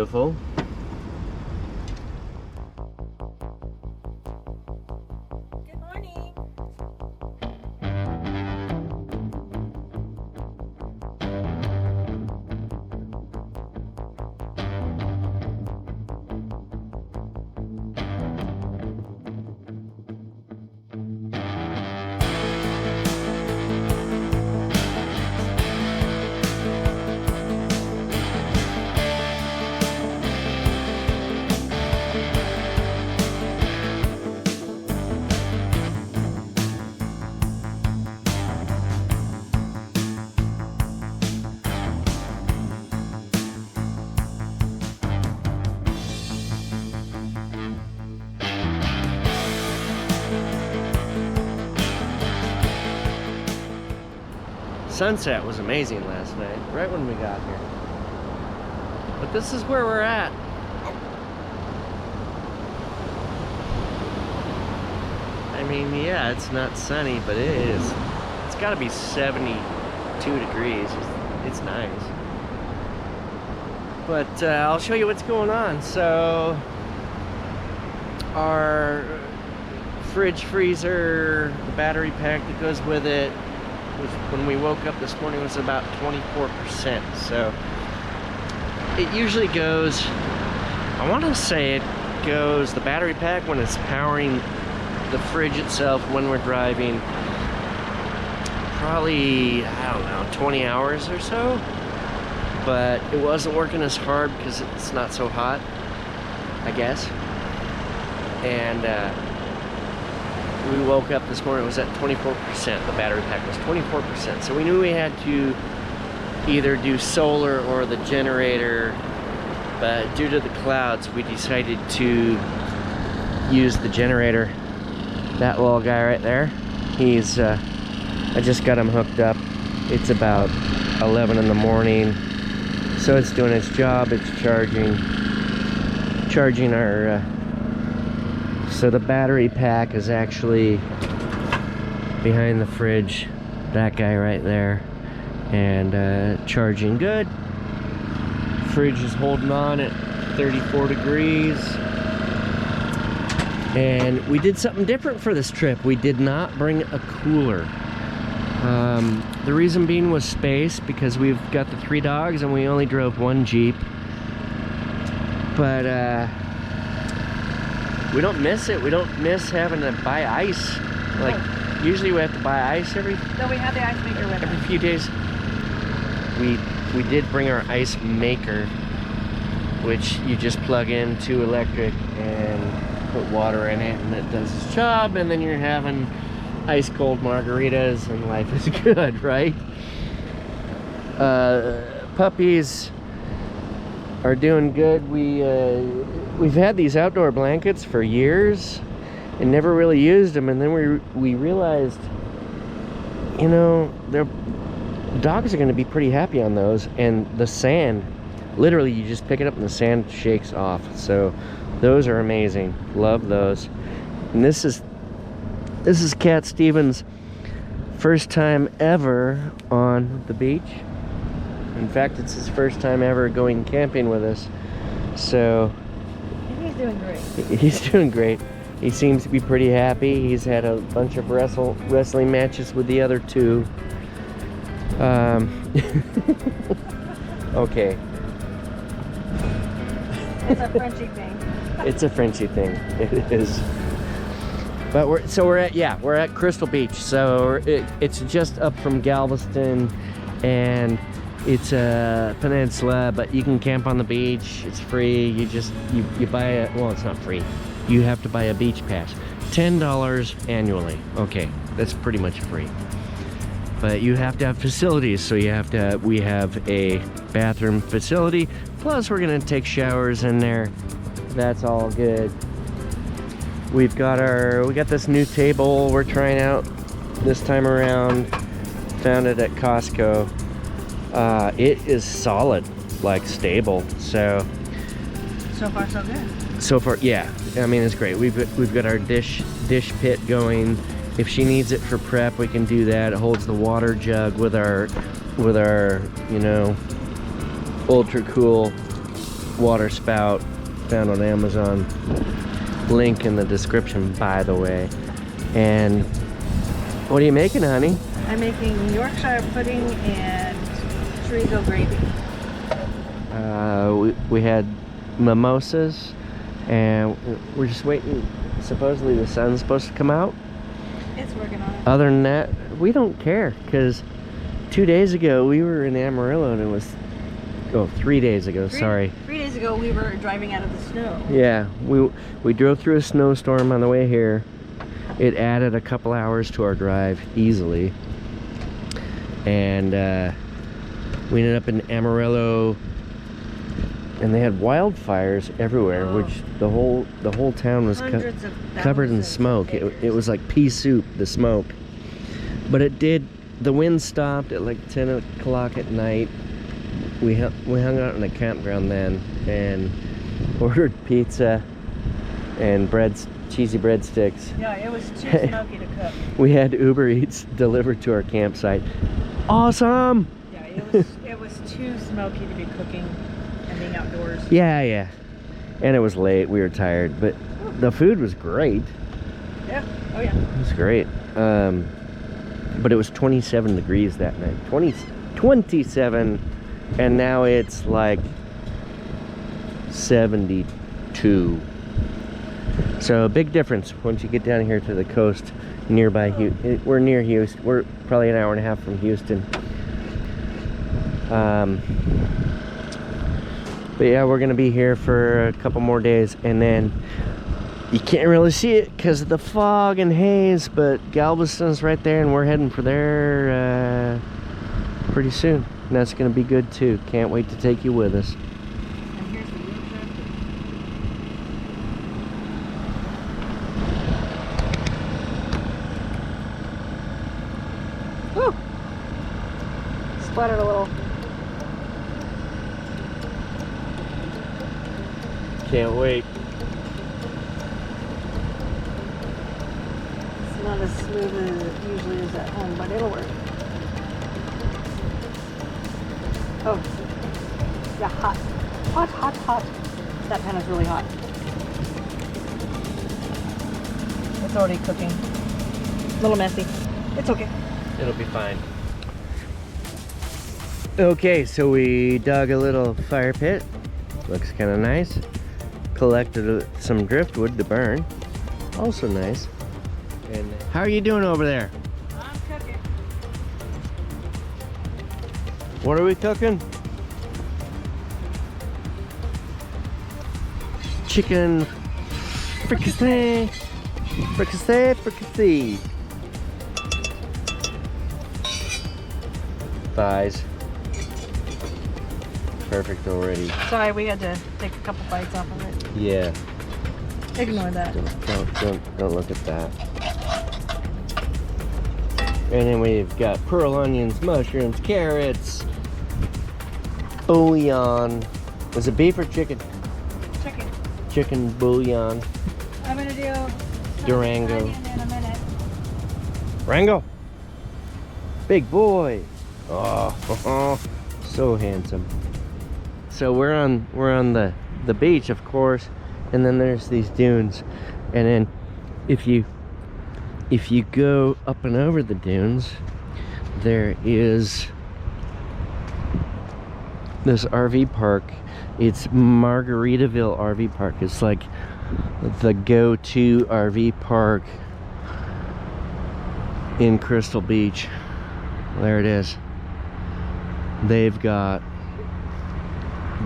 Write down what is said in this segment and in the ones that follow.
beautiful. Good morning. Sunset was amazing last night, right when we got here. But this is where we're at. I mean, yeah, it's not sunny, but it is. It's got to be 72 degrees. It's nice. But I'll show you what's going on. So, our fridge freezer, the battery pack that goes with it, when we woke up this morning was about 24%. So it usually goes, I want to say it goes, the battery pack when it's powering the fridge itself when we're driving, probably, I don't know, 20 hours or so. But it wasn't working as hard because it's not so hot, I guess. And we woke up this morning, it was at 24%. The battery pack was 24%. So we knew we had to either do solar or the generator, but due to the clouds, we decided to use the generator. That little guy right there, he's, I just got him hooked up. It's about 11 in the morning. So it's doing its job, it's charging our, so the battery pack is actually behind the fridge, that guy right there, and charging good. Fridge is holding on at 34 degrees. And we did something different for this trip. We did not bring a cooler. The reason being was space, because we've got the 3 dogs and we only drove 1 Jeep. But we don't miss it. We don't miss having to buy ice. Like, usually we have to buy ice every... No, we have the ice maker with us. Every few days. We did bring our ice maker, which you just plug into electric and put water in it, and it does its job, and then you're having ice cold margaritas, and life is good, right? Puppies are doing good. We've had these outdoor blankets for years and never really used them, and then we realized, you know, dogs are going to be pretty happy on those, and the sand, literally you just pick it up and the sand shakes off. So those are amazing. Love those. And this is Cat Stevens' first time ever on the beach. In fact, it's his first time ever going camping with us. So He's doing great. he's doing great. He seems to be pretty happy. He's had a bunch of wrestling matches with the other 2. Okay. It's a Frenchie thing. It's a Frenchie thing. It is. But we're at Crystal Beach. So it's just up from Galveston, and it's a peninsula, but you can camp on the beach. It's free. You buy a, well, it's not free. You have to buy a beach pass. $10 annually. Okay, that's pretty much free. But you have to have facilities, so we have a bathroom facility, plus we're gonna take showers in there. That's all good. We got this new table we're trying out this time around. Found it at Costco. It is solid, like stable. So far so good. So far, yeah. I mean, it's great. We've got our dish pit going. If she needs it for prep, we can do that. It holds the water jug with our, you know, ultra cool water spout found on Amazon. Link in the description, by the way. And what are you making, honey? I'm making Yorkshire pudding and chorizo gravy. We had mimosas, and we're just waiting. Supposedly the sun's supposed to come out. It's working on it. Other than that, we don't care, because 2 days ago we were in Amarillo and it was, 3 days ago, sorry. 3 days ago we were driving out of the snow. Yeah, we drove through a snowstorm on the way here. It added a couple hours to our drive easily. And we ended up in Amarillo, and they had wildfires everywhere, which the whole town was covered in smoke. It was like pea soup, the smoke. But the wind stopped at like 10 o'clock at night. We hung out in a campground then and ordered pizza and cheesy breadsticks. Yeah, it was too smoky to cook. We had Uber Eats delivered to our campsite. Awesome! Yeah, it was too smoky to be cooking and being outdoors. Yeah. And it was late, we were tired, but the food was great. Yeah, oh yeah. It was great. But it was 27 degrees that night. 27, and now it's like 72. So a big difference once you get down here to the coast nearby. We're near Houston. We're probably an hour and a half from Houston. But yeah, we're gonna be here for a couple more days, and then you can't really see it because of the fog and haze, but Galveston's right there, and we're heading for there pretty soon. And that's gonna be good too. Can't wait to take you with us. And here's the Yorkshire. Woo! Splattered a little. Can't wait. It's not as smooth as it usually is at home, but it'll work. Oh, yeah, hot. Hot. That pan is really hot. It's already cooking. A little messy. It's okay. It'll be fine. Okay, so we dug a little fire pit. Looks kind of nice. Collected some driftwood to burn. Also nice. And how are you doing over there? I'm cooking. What are we cooking? Chicken fricassee. Fricassee. Thighs. Perfect already. Sorry, we had to take a couple bites off of it. Yeah. Ignore that. Don't look at that. And then we've got pearl onions, mushrooms, carrots, bouillon. Was it beef or chicken? Chicken. Chicken bouillon. I'm gonna do Durango. onion in a minute. Rango. Big boy. Oh, so handsome. So we're on the beach, of course, and then there's these dunes, and then if you go up and over the dunes, there is this RV park. It's Margaritaville RV Park. It's like the go-to RV park in Crystal Beach. There it is. They've got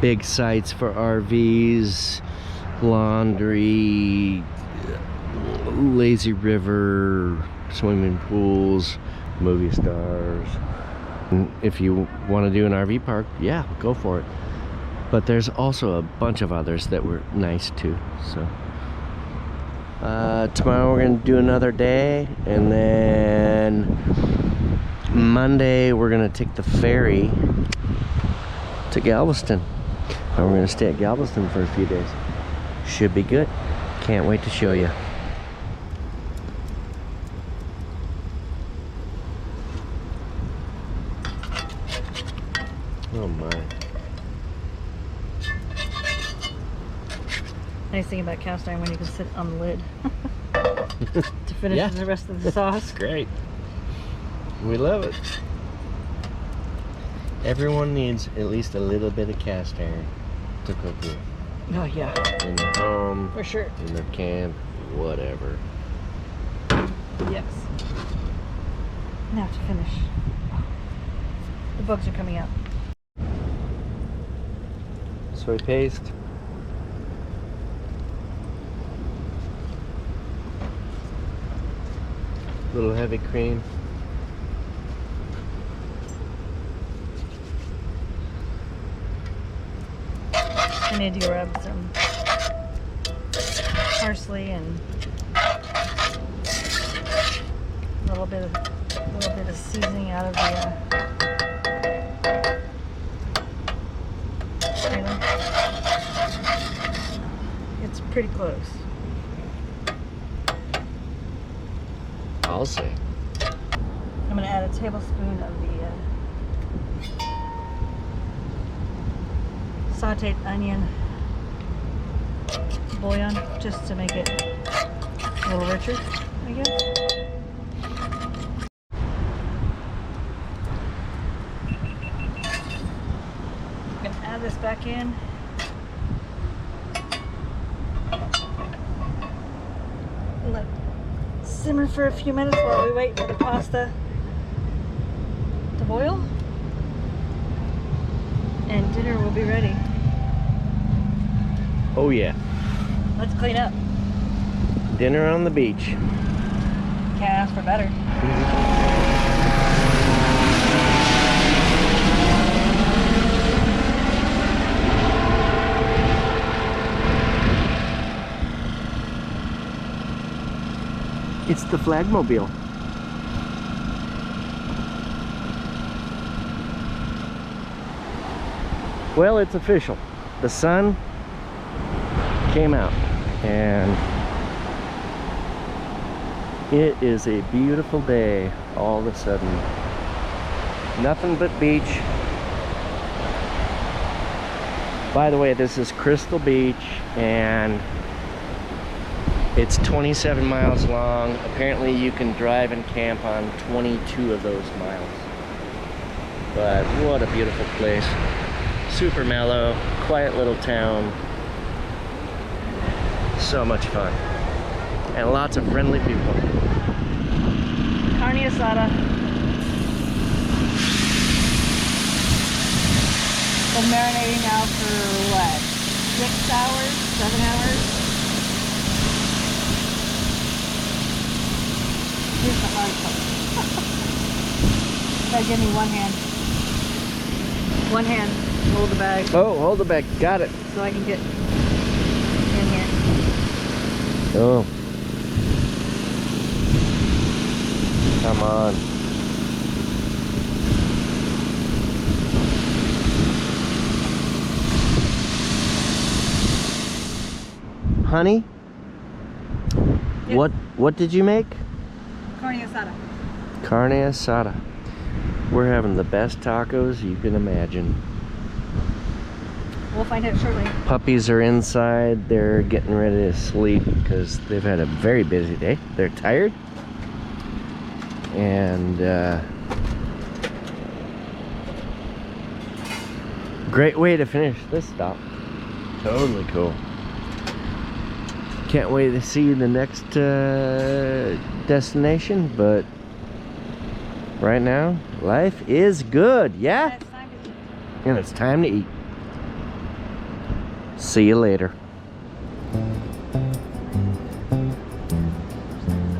big sites for RVs, laundry, lazy river, swimming pools, movie stars. And if you want to do an RV park, yeah, go for it. But there's also a bunch of others that were nice too. So tomorrow we're gonna do another day, and then Monday we're gonna take the ferry to Galveston. And we're gonna stay at Galveston for a few days. Should be good. Can't wait to show you. Oh my. Nice thing about cast iron when you can sit on the lid to finish Yeah. the rest of the sauce. Great. We love it. Everyone needs at least a little bit of cast iron to cook with. Oh yeah, In their home, for sure. in their camp, whatever. Yes. Now to finish. The bugs are coming out. Soy paste. Little heavy cream. I need to grab some parsley and a little bit of seasoning out of the trailer. It's pretty close. I'll say. I'm going to add a tablespoon of the sauteed onion bouillon, just to make it a little richer, I guess. I'm going to add this back in. Let it simmer for a few minutes while we wait for the pasta to boil. And dinner will be ready. Oh yeah. Let's clean up. Dinner on the beach. Can't ask for better. It's the flagmobile. Well, it's official. The sun came out and it is a beautiful day all of a sudden. Nothing but beach. By the way, this is Crystal Beach and it's 27 miles long. Apparently you can drive and camp on 22 of those miles. But what a beautiful place. Super mellow, quiet little town. So much fun. And lots of friendly people. Carne asada. Been marinating now for what? 6 hours? 7 hours? Here's the hard part. Gotta give me one hand. One hand. Hold the bag. Oh, hold the bag. Got it. So I can get in here. Oh. Come on. Honey? Yes. What did you make? Carne asada. Carne asada. We're having the best tacos you can imagine. We'll find out shortly. Puppies are inside. They're getting ready to sleep because they've had a very busy day. They're tired. And great way to finish this stop. Totally cool. Can't wait to see the next destination, but right now life is good. Yeah, It's time to eat. and it's time to eat. See you later.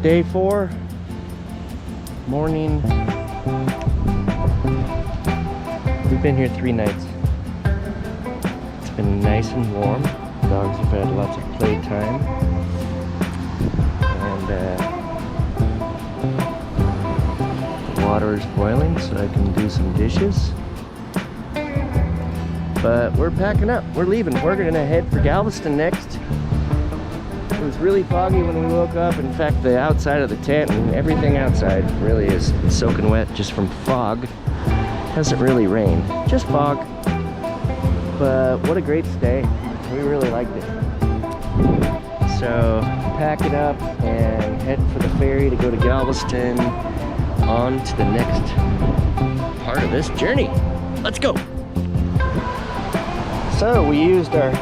Day 4, morning. We've been here 3 nights. It's been nice and warm. Dogs have had lots of playtime. And the water is boiling so I can do some dishes. But we're packing up. We're leaving. We're gonna head for Galveston next. It was really foggy when we woke up. In fact, the outside of the tent and everything outside really is soaking wet just from fog. Hasn't really rained, just fog. But what a great stay. We really liked it. So packing up and heading for the ferry to go to Galveston, on to the next part of this journey. Let's go. So we used our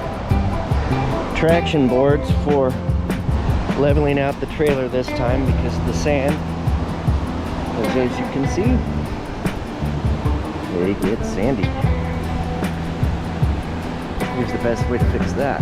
traction boards for leveling out the trailer this time because of the sand. As you can see, they get sandy. Here's the best way to fix that.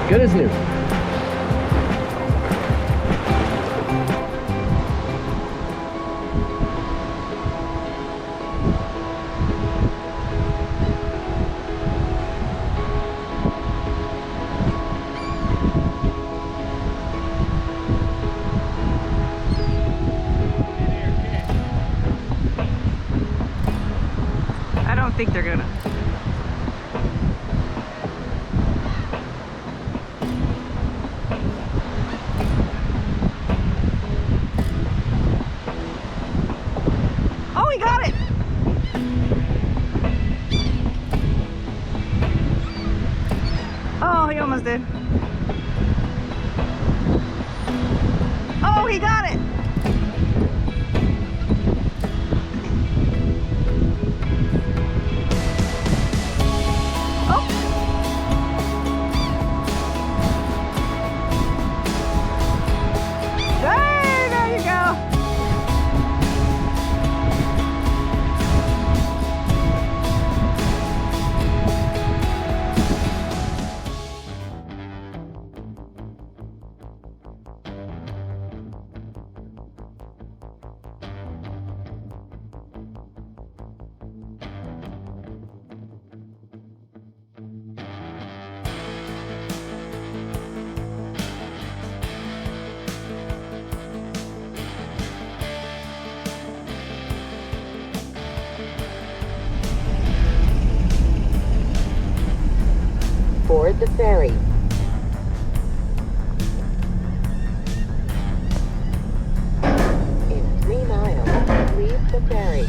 Good as new. I don't think they're gonna. Oh, he got it! Oh, he almost did. Oh, he got it! There you go. Board the ferry. In 3 miles, leave the ferry.